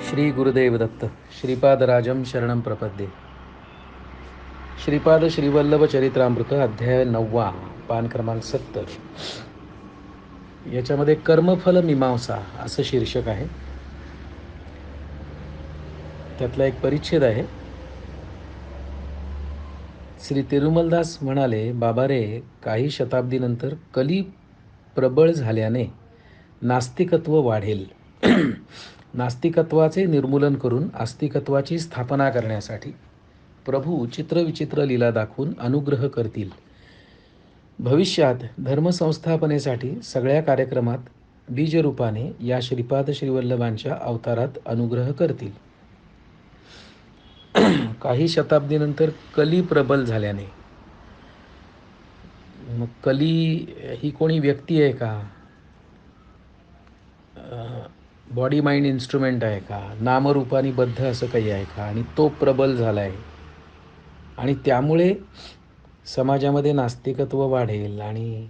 श्री गुरुदेव दत्त. श्रीपादराजम शरणं प्रपद्ये. श्रीपाद श्रीवल्लभ चरित्रामृत अध्याय 9, पान क्रमांक 70. याच्यामध्ये कर्मफल मीमांसा असं शीर्षक आहे. त्यातला एक परिच्छेद आहे. श्री तिरुमलदास म्हणाले, बाबा रे, काही शताब्दीनंतर कली प्रबळ झाल्याने नास्तिकत्व वाढेल. नास्तिकत्वाचे निर्मूलन करून आस्तिकत्वाची स्थापना करण्यासाठी प्रभू चित्रविचित्र लीला दाखवून अनुग्रह करतील. भविष्यात धर्मसंस्थापनेसाठी सगळ्या कार्यक्रमात बीजरूपाने या श्रीपाद श्रीवल्लभांच्या अवतारात अनुग्रह करतील. काही शताब्दीनंतर कली प्रबल झाल्याने, मग कली ही कोणी व्यक्ती आहे का? बॉडी माइंड इन्स्ट्रुमेंट आहे का? नामरूपानी बद्ध असं काही आहे का? आणि तो प्रबल झाला आहे आणि त्यामुळे समाजामध्ये नास्तिकत्व वाढेल आणि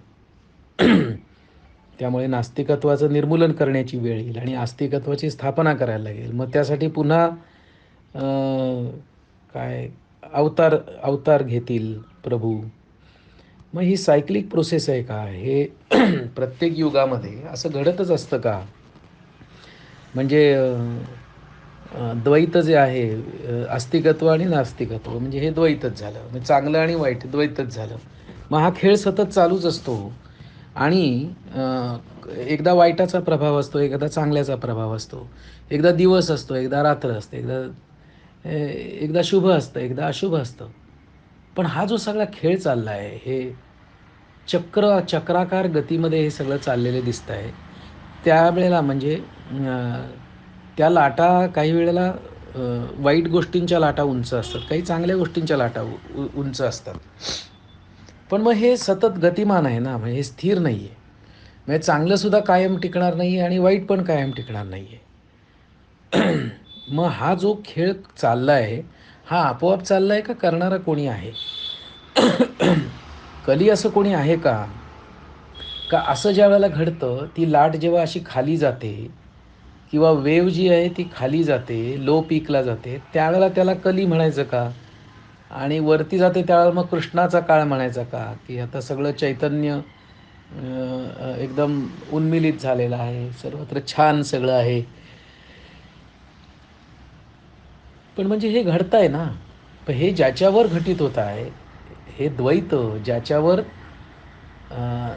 त्यामुळे नास्तिकत्वाचं निर्मूलन करण्याची वेळ येईल आणि आस्तिकत्वाची स्थापना करायला लागेल. मग त्यासाठी पुन्हा अवतार घेतील प्रभू. मग ही सायक्लिक प्रोसेस आहे का? हे प्रत्येक युगामध्ये असं घडतच असतं का? म्हणजे द्वैत जे आहे, आस्तिकत्व आणि नास्तिकत्व, म्हणजे हे द्वैतच झालं. म्हणजे चांगलं आणि वाईट द्वैतच झालं. मग हा खेळ सतत चालूच असतो आणि एकदा वाईटाचा प्रभाव असतो, एकदा चांगल्याचा प्रभाव असतो, एकदा दिवस असतो, एकदा रात्र असते, एकदा शुभ असतं, एकदा अशुभ असतं. पण हा जो सगळा खेळ चालला आहे, हे चक्राकार गतीमध्ये हे सगळं चाललेलं दिसतं आहे. त्यावेळेला म्हणजे त्या लाटा काही वेळेला वाईट गोष्टींच्या लाटा उंच असतात, काही चांगल्या गोष्टींच्या लाटा उंच असतात. पण मग हे सतत गतिमान आहे ना, म्हणजे हे स्थिर नाही आहे. म्हणजे चांगलंसुद्धा कायम टिकणार नाही आहे आणि वाईट पण कायम टिकणार नाही आहे. मग हा जो खेळ चालला आहे, हा आपोआप चालला आहे का करणारा कोणी आहे? कली असं कोणी आहे का? का असं ज्या वेळेला घडतं, ती लाट जेव्हा अशी खाली जाते किंवा वेव्ह जी आहे ती खाली जाते, लो पीकला जाते, त्यावेळेला त्याला कली म्हणायचं का? आणि वरती जाते त्यावेळेला मग कृष्णाचा काळ म्हणायचा का? की आता सगळं चैतन्य एकदम उन्मिलित झालेलं आहे, सर्वत्र छान सगळं आहे. पण म्हणजे हे घडत आहे ना. पण हे ज्याच्यावर घटित होत आहे, हे द्वैत ज्याच्यावर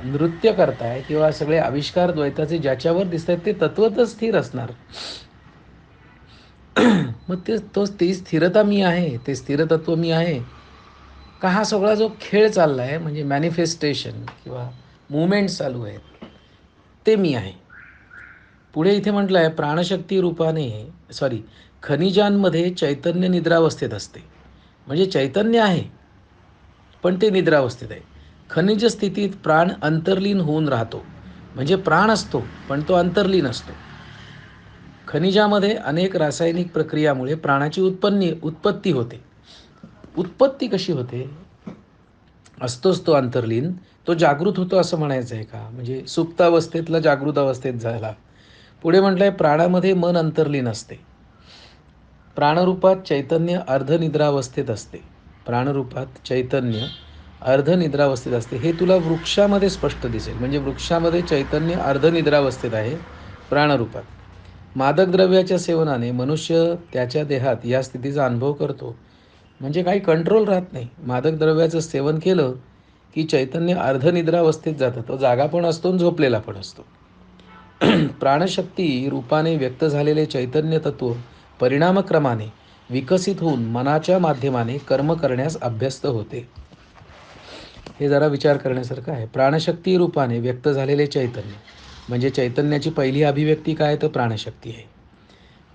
नृत्य करताय किंवा सगळे आविष्कार द्वैताचे ज्याच्यावर दिसत आहेत, ते तत्व तर स्थिर असणार. मग ती स्थिरता मी आहे, ते स्थिर तत्व मी आहे का? हा सगळा जो खेळ चालला आहे, म्हणजे मॅनिफेस्टेशन किंवा मुवमेंट चालू आहेत, ते मी आहे. पुढे इथे म्हटलं आहे, प्राणशक्ती रूपाने खनिजांमध्ये चैतन्य निद्रावस्थेत असते. म्हणजे चैतन्य आहे पण ते निद्रावस्थेत आहे. खनिज स्थितीत प्राण अंतर्लीन होऊन राहतो. म्हणजे प्राण असतो पण तो अंतर्लीन असतो. खनिजामध्ये अनेक रासायनिक प्रक्रियामुळे प्राणाची उत्पत्ती होते. उत्पत्ती कशी होते? असतोच तो अंतर्लीन, तो जागृत होतो असं म्हणायचं आहे का? म्हणजे सुप्तावस्थेतला जागृत अवस्थेत झाला. पुढे म्हटलंय, प्राणामध्ये मन अंतर्लीन असते. प्राणरूपात चैतन्य अर्धनिद्रावस्थेत असते. प्राणरूपात चैतन्य अर्धनिद्रावस्थेत असते. हे तुला वृक्षामध्ये स्पष्ट दिसेल. म्हणजे वृक्षामध्ये चैतन्य अर्धनिद्रावस्थेत आहे प्राणरूपात. मादक द्रव्याच्या सेवनाने मनुष्य त्याच्या देहात या स्थितीचा अनुभव करतो. म्हणजे काही कंट्रोल राहत नाही. मादक द्रव्याचं सेवन केलं की चैतन्य अर्धनिद्रावस्थेत जातं. तो जागा पण असतो आणि झोपलेला पण असतो. प्राणशक्ती रूपाने व्यक्त झालेले चैतन्य तत्व परिणामक्रमाने विकसित होऊन मनाच्या माध्यमाने कर्म करण्यास अभ्यस्त होते. हे जरा विचार करण्यासारखं आहे. प्राणशक्ती रूपाने व्यक्त झालेले चैतन्य म्हणजे चैतन्याची पहिली अभिव्यक्ती काय? तर प्राणशक्ती आहे.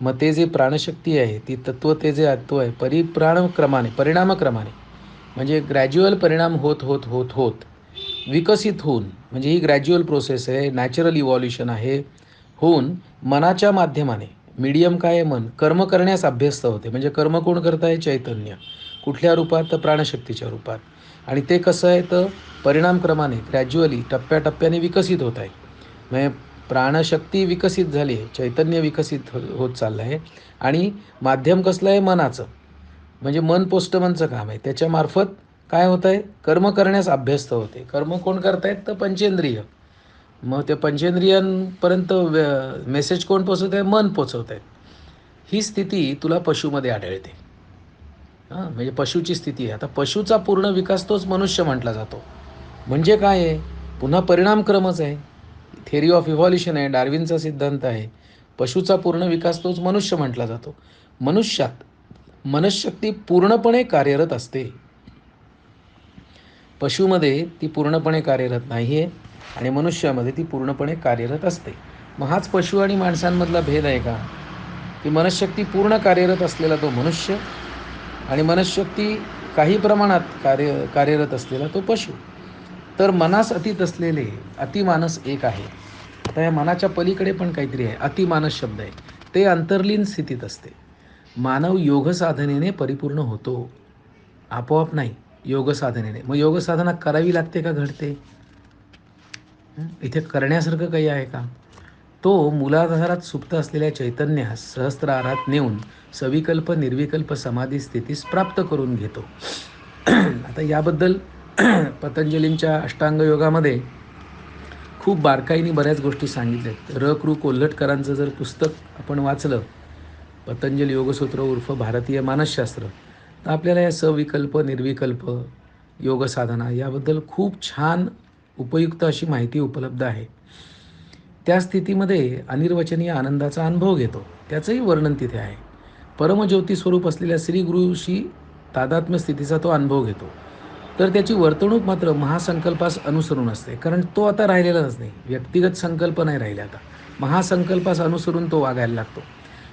मग ते जे प्राणशक्ती आहे, ती तत्व, ते जे तत्व आहे, परिणामक्रमाने म्हणजे ग्रॅज्युअल परिणाम होत होत होत होत विकसित होऊन, म्हणजे ही ग्रॅज्युअल प्रोसेस आहे, नॅचरल इव्हॉल्युशन आहे, होऊन मनाच्या माध्यमाने, मीडियम काय आहे? मन, कर्म करण्यास अभ्यस्त होते. म्हणजे कर्म कोण करत आहे? चैतन्य. कुठल्या रूपात? तर प्राणशक्तीच्या रूपात. आणि ते कसं आहे? तर परिणामक्रमाने ग्रॅज्युअली टप्प्याटप्प्याने विकसित होत आहे. म्हणजे प्राणशक्ती विकसित झाली आहे, चैतन्य विकसित होत चाललं आहे आणि माध्यम कसलं आहे? मनाचं. म्हणजे मन पोस्टमनचं काम आहे. त्याच्यामार्फत काय होतं आहे? कर्म करण्यास अभ्यस्त होते. कर्म कोण करतायत? तर पंचेंद्रिय. मग त्या पंचेंद्रियांपर्यंत मेसेज कोण पोचवत आहे? मन पोचवत आहे. ही स्थिती तुला पशूमध्ये आढळते. म्हणजे पशूची स्थिती आहे. आता पशूचा पूर्ण विकास तोच मनुष्य म्हटला जातो. म्हणजे काय आहे? पुन्हा परिणामक्रमच आहे. थेअरी ऑफ इव्हॉल्युशन आहे, डार्विनचा सिद्धांत आहे. पशूचा पूर्ण विकास तोच मनुष्य म्हटला जातो. मनुष्यात मनःशक्ती पूर्णपणे कार्यरत असते. पशूमध्ये ती पूर्णपणे कार्यरत नाही आहे आणि मनुष्यामध्ये ती पूर्णपणे कार्यरत असते. मग हाच पशु आणि माणसांमधला भेद आहे का? की मनःशक्ती पूर्ण कार्यरत असलेला तो मनुष्य आणि मनःशक्ती काही प्रमाणात कार्यरत असलेला तो पशु. तर मनास अतीत असलेले अतिमानस एक आहे. आता या मनाच्या पलीकडे पण काहीतरी आहे. अतिमानस शब्द आहे. ते अंतर्लीन स्थितीत असते. मानव योग साधनेने परिपूर्ण होतो, आपोआप नाही, योग साधनेने. मग योग साधना करावी लागते का घडते? इथे करण्यासारखं काही आहे का? तो मूलाधारात सुप्त असलेल्या चैतन्यास सहस्त्रारात नेऊन सविकल्प निर्विकल्प समाधी स्थितीस प्राप्त करून घेतो. आता याबद्दल पतंजलींच्या अष्टांग योगामध्ये खूप बारकाईने बऱ्याच गोष्टी सांगितल्यात. र.कृ. कोल्हटकरांचं जर पुस्तक आपण वाचलं, पतंजली योगसूत्र उर्फ भारतीय मानसशास्त्र, तर आपल्याला या सविकल्प निर्विकल्प योग साधना याबद्दल खूप छान उपयुक्त अशी माहिती उपलब्ध आहे. त्या स्थितीमध्ये अनिर्वचनीय आनंदाचा अनुभव घेतो. त्याचंही वर्णन तिथे आहे. परमज्योती स्वरूप असलेल्या श्रीगुरूशी तादात्म्य स्थितीचा तो अनुभव घेतो. तर त्याची वर्तणूक मात्र महासंकल्पास अनुसरून असते. कारण तो आता राहिलेलाच नाही. व्यक्तिगत संकल्प नाही राहिले आता. महासंकल्पास अनुसरून तो वागायला लागतो.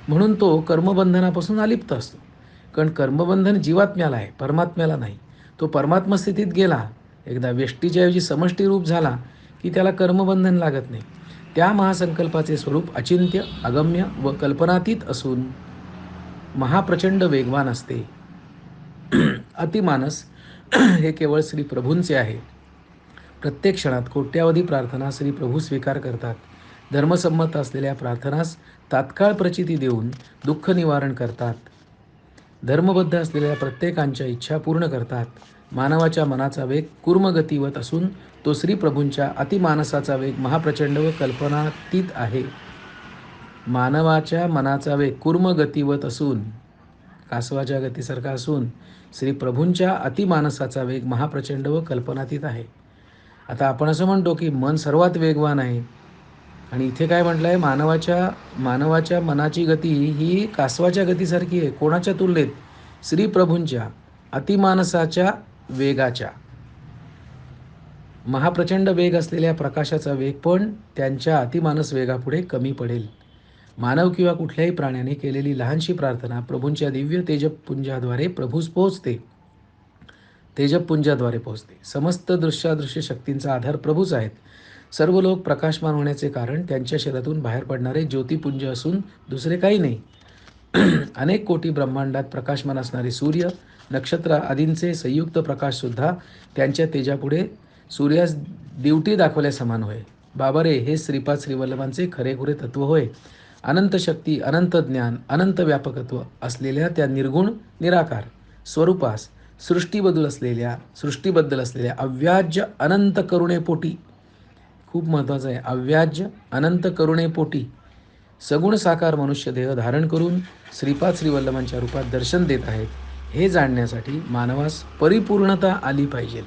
म्हणून तो कर्मबंधनापासून अलिप्त असतो. कारण कर्मबंधन जीवात्म्याला आहे, परमात्म्याला नाही. तो परमात्मा स्थितीत गेला, एकदा व्यष्टीच्या ऐवजी समष्टी रूप झाला की त्याला कर्मबंधन लागत नाही. त्या महासंकल्पाचे स्वरूप अचिंत्य, अगम्य व कल्पनातीत असून महाप्रचंड वेगवान असते. अतिमानस हे केवळ श्री प्रभूंचे आहे. प्रत्येक क्षणात कोट्यावधी प्रार्थना श्री प्रभू स्वीकार करतात. धर्मसंमत असलेल्या प्रार्थनास तात्काळ प्रचिती देऊन दुःख निवारण करतात. धर्मबद्ध असलेल्या प्रत्येकांच्या इच्छा पूर्ण करतात. मानवाच्या मनाचा वेग कूर्मगतिवत असून तो श्री प्रभूंच्या अतिमानसाचा वेग महाप्रचंड व कल्पनातीत आहे. मानवाच्या मनाचा वेग कूर्मगतिवत असून, कासवाच्या गतीसारखा असून, श्री प्रभूंच्या अतिमानसाचा वेग महाप्रचंड व कल्पनातीत आहे. आता आपण असं म्हणतो की मन सर्वात वेगवान आहे आणि इथे काय म्हटलं आहे? मानवाच्या मनाची गती ही कासवाच्या गतीसारखी आहे. कोणाच्या तुलनेत? श्री प्रभूंच्या अतिमानसाच्या वेगाच्या. महाप्रचंड वेग असलेल्या प्रकाशाचा वेग पण त्यांच्या अतिमानस वेगापुढे कमी पडेल. मानव किंवा कुठल्याही प्राण्याने केलेली लहानशी प्रार्थना प्रभूंच्या दिव्य तेजपुंजाद्वारे प्रभूस पोहोचते. तेजपुंजाद्वारे पोहोचते. समस्त दृश्यादृश्य शक्तींचा आधार प्रभूच आहेत. सर्व लोक प्रकाशमान होण्याचे कारण त्यांच्या शरीरातून बाहेर पडणारे ज्योतिपुंज असून दुसरे काही नाही. अनेक कोटी ब्रह्मांडात प्रकाशमान असणारे सूर्य, नक्षत्र आदींचे संयुक्त प्रकाशसुद्धा त्यांच्या तेजापुढे सूर्यास दिवटी दाखवल्या समान होय. बाबा रे, हे श्रीपाद श्रीवल्लभांचे खरेखुरे तत्व होय. अनंत शक्ती, अनंत ज्ञान, अनंत व्यापकत्व असलेल्या त्या निर्गुण निराकार स्वरूपास सृष्टीबद्दल असलेल्या अव्याज्य अनंत करुणेपोटी, खूप महत्त्वाचं आहे, अव्याज्य अनंत करुणेपोटी सगुण साकार मनुष्य देह धारण करून श्रीपाद श्रीवल्लभांच्या रूपात दर्शन देत आहेत. हे जाणण्यासाठी मानवास परिपूर्णता आली पाहिजे.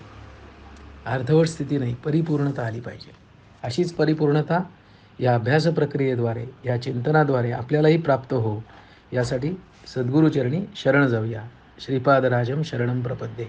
अर्धवट स्थिती नाही, परिपूर्णता आली पाहिजे. अशीच परिपूर्णता या अभ्यास प्रक्रियेद्वारे, या चिंतनाद्वारे आपल्यालाही प्राप्त हो, यासाठी सद्गुरुचरणी शरण जाऊया. श्रीपादराजं शरणं प्रपद्ये.